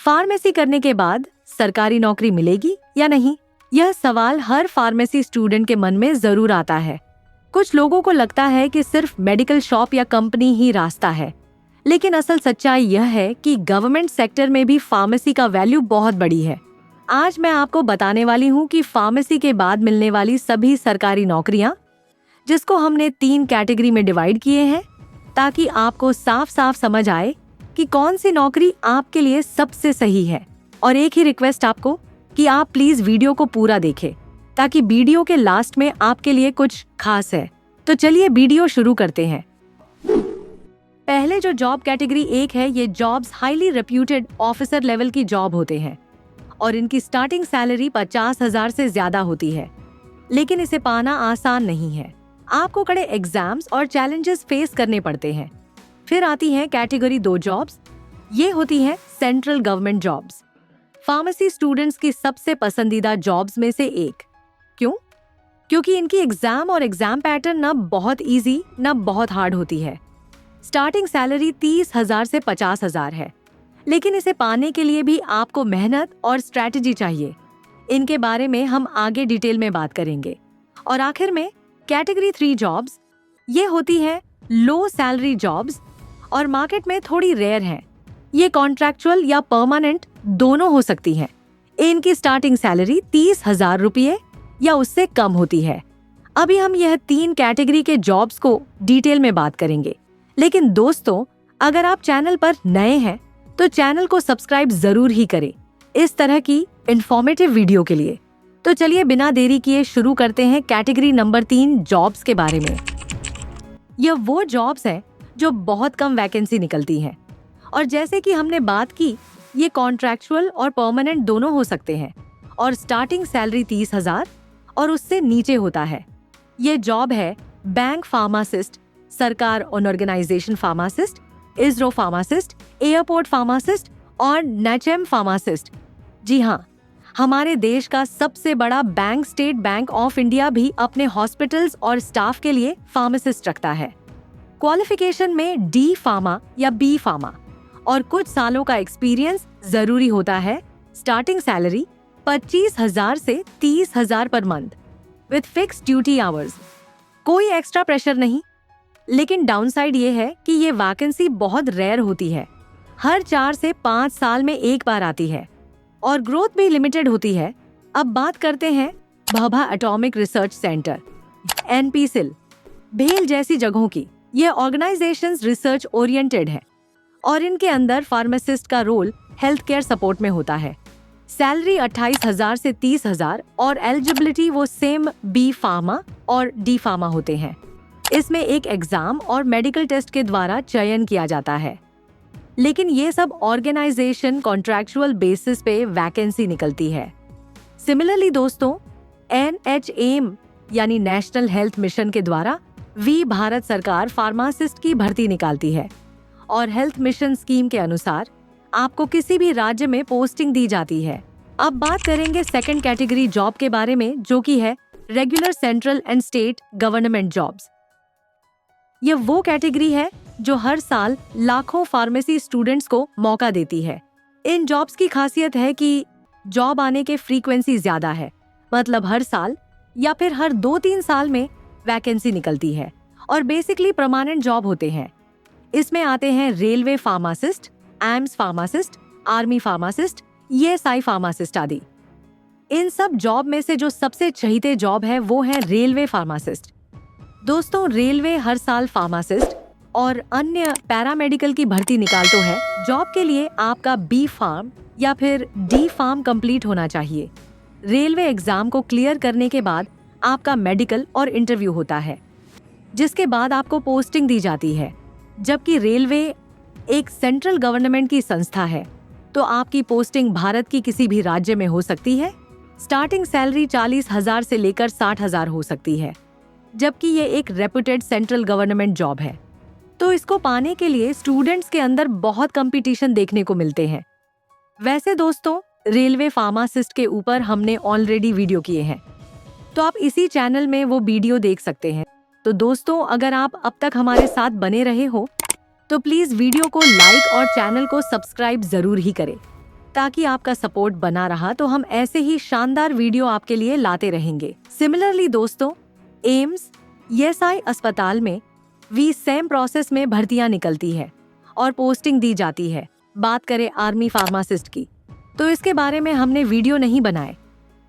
Pharmacy करने के बाद सरकारी नौकरी मिलेगी या नहीं, यह सवाल हर फार्मेसी स्टूडेंट के मन में जरूर आता है। कुछ लोगों को लगता है कि सिर्फ मेडिकल शॉप या कंपनी ही रास्ता है, लेकिन असल सच्चाई यह है कि गवर्नमेंट सेक्टर में भी फार्मेसी का वैल्यू बहुत बड़ी है। आज मैं आपको बताने वाली हूँ कि फार्मेसी के बाद मिलने वाली सभी सरकारी नौकरियां, जिसको हमने 3 कैटेगरी में डिवाइड किए हैं, ताकि आपको साफ साफ समझ आए कि कौन सी नौकरी आपके लिए सबसे सही है। और एक ही रिक्वेस्ट आपको कि आप प्लीज वीडियो को पूरा देखें, ताकि वीडियो के लास्ट में आपके लिए कुछ खास है। तो चलिए वीडियो शुरू करते हैं। पहले जो जॉब कैटेगरी 1 है, ये jobs highly reputed officer level की जॉब होते हैं और इनकी स्टार्टिंग सैलरी 50,000 से ज्यादा होती है, लेकिन इसे पाना आसान नहीं है। आपको कड़े एग्जाम्स और चैलेंजेस फेस करने पड़ते हैं। फिर आती हैं कैटेगरी 2 जॉब्स, ये होती हैं central government jobs. Pharmacy students की सबसे पसंदीदा जॉब्स में से एक। क्यों? क्योंकि इनकी एग्जाम और एग्जाम पैटर्न न बहुत इजी न बहुत हार्ड होती है। स्टार्टिंग सैलरी 30,000 से 50,000 है, लेकिन इसे पाने के लिए भी आपको मेहनत और स्ट्रैटेजी चाहिए। इनके बारे में हम आगे डिटेल में बात करेंगे। और आखिर में कैटेगरी 3 जॉब्स, ये होती है लो सैलरी जॉब्स और मार्केट में थोड़ी रेयर हैं। ये कॉन्ट्रैक्चुअल या परमानेंट दोनों हो सकती हैं। इनकी स्टार्टिंग सैलरी 30,000 रुपये या उससे कम होती है। अभी हम यह 3 कैटेगरी के जॉब्स को डिटेल में बात करेंगे, लेकिन दोस्तों, अगर आप चैनल पर नए हैं तो चैनल को सब्सक्राइब जरूर ही करें इस तरह की इंफॉर्मेटिव वीडियो के लिए। तो चलिए बिना देरी किए शुरू करते हैं कैटेगरी नंबर 3 जॉब्स के बारे में। यह वो जॉब्स हैं जो बहुत कम वैकेंसी निकलती हैं, और जैसे कि हमने बात की, ये कॉन्ट्रैक्चुअल और परमानेंट दोनों हो सकते हैं और स्टार्टिंग सैलरी 30,000 और उससे नीचे होता है। ये जॉब है बैंक फार्मासिस्ट, सरकार organisation pharmacist, ISRO pharmacist, airport pharmacist और नेचएम फार्मासिस्ट। जी हाँ, हमारे देश का सबसे बड़ा bank state bank of India भी अपने हॉस्पिटल्स और स्टाफ के लिए फार्मासिस्ट रखता है। क्वालिफिकेशन में डी फार्मा या बी फार्मा और कुछ सालों का एक्सपीरियंस जरूरी होता है। स्टार्टिंग सैलरी 25,000 से 30,000 per month with fix duty hours. कोई एक्स्ट्रा प्रेशर नहीं, लेकिन डाउनसाइड ये है कि ये वैकेंसी बहुत रेयर होती है। हर 4 से 5 साल में एक बार आती है और ग्रोथ भी लिमिटेड होती है। अब बात करते हैं भाभा एटॉमिक रिसर्च सेंटर, एनपीसिल, भेल जैसी जगहों की। यह ऑर्गेनाइजेशंस रिसर्च ओरिएंटेड है और इनके अंदर फार्मासिस्ट का रोल हेल्थ केयर सपोर्ट में होता है। सैलरी 28,000 से 30,000 और एलिजिबिलिटी वो सेम बी फार्मा और डी फार्मा होते हैं। इसमें एक एग्जाम और मेडिकल टेस्ट के द्वारा चयन किया जाता है, लेकिन ये सब ऑर्गेनाइजेशन कॉन्ट्रैक्चुअल बेसिस पे वैकेंसी निकलती है। सिमिलरली दोस्तों, NHAIM यानी नेशनल हेल्थ मिशन के द्वारा भारत सरकार फार्मासिस्ट की भर्ती निकालती है और हेल्थ मिशन स्कीम के अनुसार आपको किसी भी राज्य में पोस्टिंग दी जाती है। अब बात करेंगे सेकंड कैटेगरी जॉब के बारे में, जो कि है regular central and state government jobs. यह वो कैटेगरी है जो हर साल लाखों फार्मेसी स्टूडेंट्स को मौका देती है। इन जॉब्स की खासियत है कि जॉब आने के फ्रीक्वेंसी ज्यादा है, मतलब हर साल या फिर हर 2-3 साल में वैकेंसी निकलती है और बेसिकली परमानेंट जॉब होते हैं। इसमें आते हैं railway pharmacist, AIIMS pharmacist, army pharmacist, ESI pharmacist आदि। इन सब जॉब में से जो सबसे चहीते जॉब है वो है रेलवे फार्मासिस्ट। दोस्तों, रेलवे हर साल फार्मासिस्ट और अन्य पैरामेडिकल की भर्ती निकालते हैं। जॉब के लिए आपका बी फार्म या फिर डी फार्म कंप्लीट होना चाहिए। रेलवे एग्जाम को क्लियर करने के बाद आपका मेडिकल और इंटरव्यू होता है, जिसके बाद आपको पोस्टिंग दी जाती है। जबकि रेलवे एक सेंट्रल गवर्नमेंट की संस्था है, तो आपकी पोस्टिंग भारत की किसी भी राज्य में हो सकती है। स्टार्टिंग सैलरी 40,000 से लेकर 60,000 हो सकती है, जबकि ये एक रेप्यूटेड सेंट्रल गवर्नमेंट जॉब है। तो इसको पाने के लिए स्टूडेंट्स के अंदर बहुत कंपटीशन देखने को मिलते हैं। वैसे दोस्तों, रेलवे फार्मासिस्ट के ऊपर हमने ऑलरेडी वीडियो किए हैं, तो आप इसी चैनल में वो वीडियो देख सकते हैं। तो दोस्तों, अगर आप अब तक हमारे साथ बने रहे हो तो प्लीज वीडियो को लाइक और चैनल को सब्सक्राइब जरूर ही करें। ताकि आपका सपोर्ट बना रहा तो हम ऐसे ही शानदार वीडियो आपके लिए लाते रहेंगे। सिमिलरली दोस्तों, एम्स, ईएसआई अस्पताल में भी सेम प्रोसेस में भर्तियां निकलती है और पोस्टिंग दी जाती है। बात करें आर्मी फार्मासिस्ट की, तो इसके बारे में हमने वीडियो नहीं बनाए।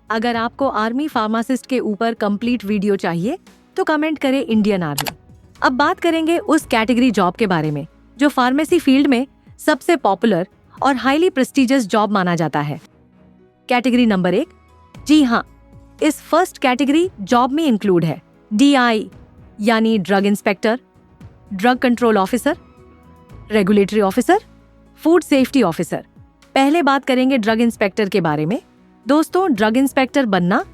अगर आपको आर्मी फार्मासिस्ट के ऊपर कंप्लीट वीडियो चाहिए तो कमेंट करें इंडियन आर्मी। अब बात करेंगे उस कैटेगरी जॉब के बारे में जो फार्मेसी फील्ड में सबसे पॉपुलर और हाईली प्रेस्टिजियस जॉब माना जाता है। कैटेगरी नंबर 1, जी हाँ, इस फर्स्ट कैटेगरी जॉब में इंक्लूड है DI यानी drug inspector, drug control officer, regulatory officer, food safety officer. पहले बात करेंगे ड्रग इंस्पेक्टर के बारे में। दोस्तों, ड्रग इंस्पेक्टर बनना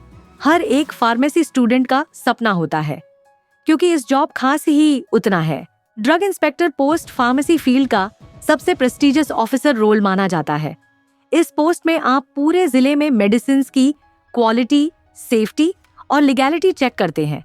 हर एक फार्मेसी स्टूडेंट का सपना होता है क्योंकि इस जॉब खास ही उतना है। Drug inspector post pharmacy field का सबसे प्रेस्टिजियस ऑफिसर रोल माना जाता है। इस पोस्ट में आप पूरे जिले में मेडिसिन की क्वालिटी, सेफ्टी और लीगैलिटी चेक करते हैं।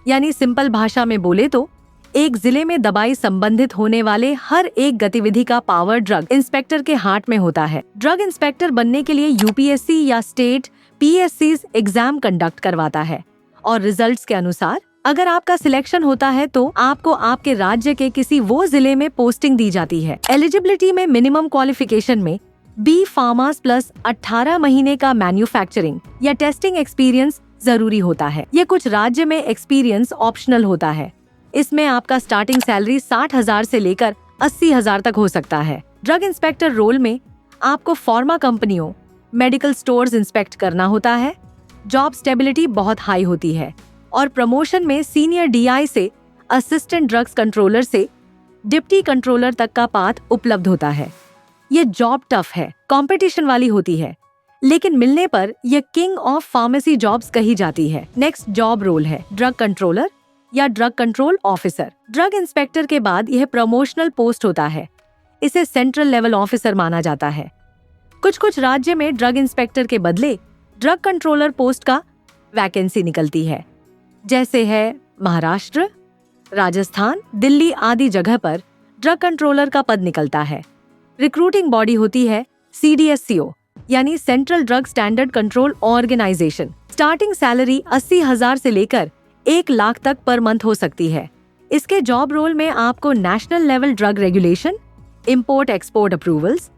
यानी सिंपल भाषा में बोले तो एक जिले में दवाई संबंधित होने वाले हर एक गतिविधि का पावर ड्रग इंस्पेक्टर के हाथ में होता है। ड्रग इंस्पेक्टर बनने के लिए यूपीएससी या स्टेट PSCs एग्जाम कंडक्ट करवाता है और रिजल्ट्स के अनुसार अगर आपका सिलेक्शन होता है तो आपको आपके राज्य के किसी वो जिले में पोस्टिंग दी जाती है। एलिजिबिलिटी में मिनिमम क्वालिफिकेशन में B फार्मास प्लस 18 महीने का मैन्युफैक्चरिंग या टेस्टिंग एक्सपीरियंस जरूरी होता है। ये कुछ राज्य में एक्सपीरियंस ऑप्शनल होता है। इसमें आपका स्टार्टिंग सैलरी 60,000 से लेकर 80,000 तक हो सकता है। ड्रग इंस्पेक्टर रोल में आपको फार्मा कंपनियों, मेडिकल स्टोर्स इंस्पेक्ट करना होता है। जॉब स्टेबिलिटी बहुत हाई होती है और प्रमोशन में सीनियर DI से असिस्टेंट ड्रग्स कंट्रोलर से डिप्टी कंट्रोलर तक का पाथ उपलब्ध होता है। ये जॉब टफ है, कंपटीशन वाली होती है, लेकिन मिलने पर यह किंग ऑफ फार्मेसी जॉब्स कही जाती है। नेक्स्ट जॉब रोल है ड्रग कंट्रोलर या drug control officer. Drug inspector के बाद यह प्रमोशनल पोस्ट होता है। इसे सेंट्रल लेवल ऑफिसर माना जाता है। कुछ राज्य में ड्रग इंस्पेक्टर के बदले ड्रग कंट्रोलर पोस्ट का वैकेंसी निकलती है, जैसे है महाराष्ट्र, राजस्थान, दिल्ली आदि जगह पर ड्रग कंट्रोलर का पद निकलता है। रिक्रूटिंग बॉडी होती है CDSCO यानी central drug standard control organisation. Starting salary 80,000 से लेकर 1 लाख तक पर मंथ हो सकती है। इसके जॉब रोल में आपको national level drug regulation, import export approvals,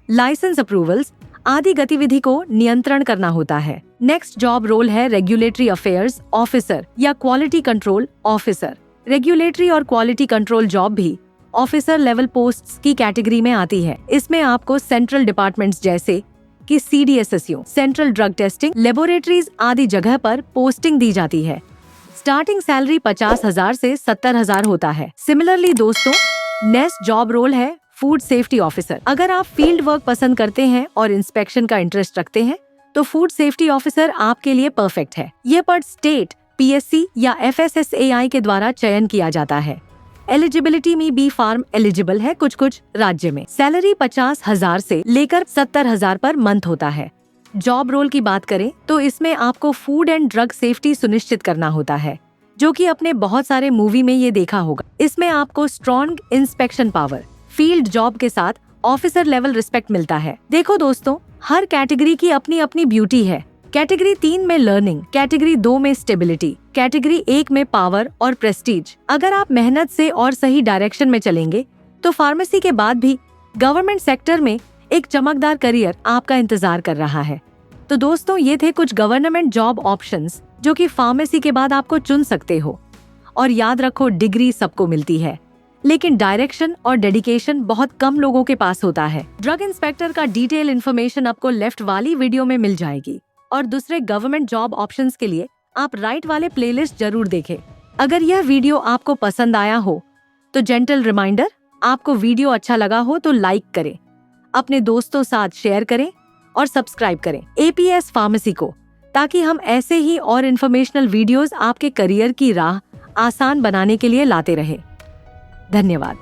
licence approvals आदि गतिविधि को नियंत्रण करना होता है। नेक्स्ट जॉब रोल है रेगुलेटरी अफेयर्स ऑफिसर या क्वालिटी कंट्रोल ऑफिसर। रेगुलेटरी और क्वालिटी कंट्रोल जॉब भी ऑफिसर लेवल पोस्ट्स की कैटेगरी में आती है। इसमें आपको सेंट्रल डिपार्टमेंट्स जैसे कि CDSSO, central drug testing laboratories आदि जगह पर पोस्टिंग दी जाती है। स्टार्टिंग सैलरी 50,000 से 70,000 होता है। सिमिलरली दोस्तों, नेक्स्ट जॉब रोल है फूड सेफ्टी ऑफिसर। अगर आप फील्ड वर्क पसंद करते हैं और इंस्पेक्शन का इंटरेस्ट रखते हैं तो फूड सेफ्टी ऑफिसर आपके लिए परफेक्ट है। ये पद स्टेट PSC या FSSAI के द्वारा चयन किया जाता है। एलिजिबिलिटी में B फार्म एलिजिबल है कुछ राज्य में। सैलरी 50,000 से लेकर 70,000 पर मंथ होता है। जॉब रोल की बात करें तो इसमें आपको फूड एंड ड्रग सेफ्टी सुनिश्चित करना होता है, जो कि अपने बहुत सारे मूवी में ये देखा होगा। इसमें आपको strong inspection power, field job के साथ ऑफिसर लेवल रिस्पेक्ट मिलता है। देखो दोस्तों, हर कैटेगरी की अपनी अपनी ब्यूटी है। कैटेगरी 3 में लर्निंग, कैटेगरी 2 में स्टेबिलिटी, कैटेगरी 1 में पावर और प्रेस्टीज। अगर आप मेहनत से और सही डायरेक्शन में चलेंगे तो फार्मेसी के बाद भी गवर्नमेंट सेक्टर में एक चमकदार करियर आपका इंतजार कर रहा है। तो दोस्तों, ये थे कुछ गवर्नमेंट जॉब ऑप्शंस जो कि फार्मेसी के बाद आपको चुन सकते हो। और याद रखो, डिग्री सबको मिलती है, लेकिन डायरेक्शन और डेडिकेशन बहुत कम लोगों के पास होता है। ड्रग इंस्पेक्टर का डिटेल इन्फॉर्मेशन आपको लेफ्ट वाली वीडियो में मिल जाएगी और दूसरे गवर्नमेंट जॉब ऑप्शंस के लिए आप राइट वाले प्लेलिस्ट जरूर देखें। अगर यह वीडियो आपको पसंद आया हो तो जेंटल रिमाइंडर, आपको वीडियो अच्छा लगा हो तो लाइक करें, अपने दोस्तों साथ शेयर करें और सब्सक्राइब करें APS फार्मेसी को, ताकि हम ऐसे ही और इन्फॉर्मेशनल वीडियोस आपके करियर की राह आसान बनाने के लिए लाते रहें। धन्यवाद।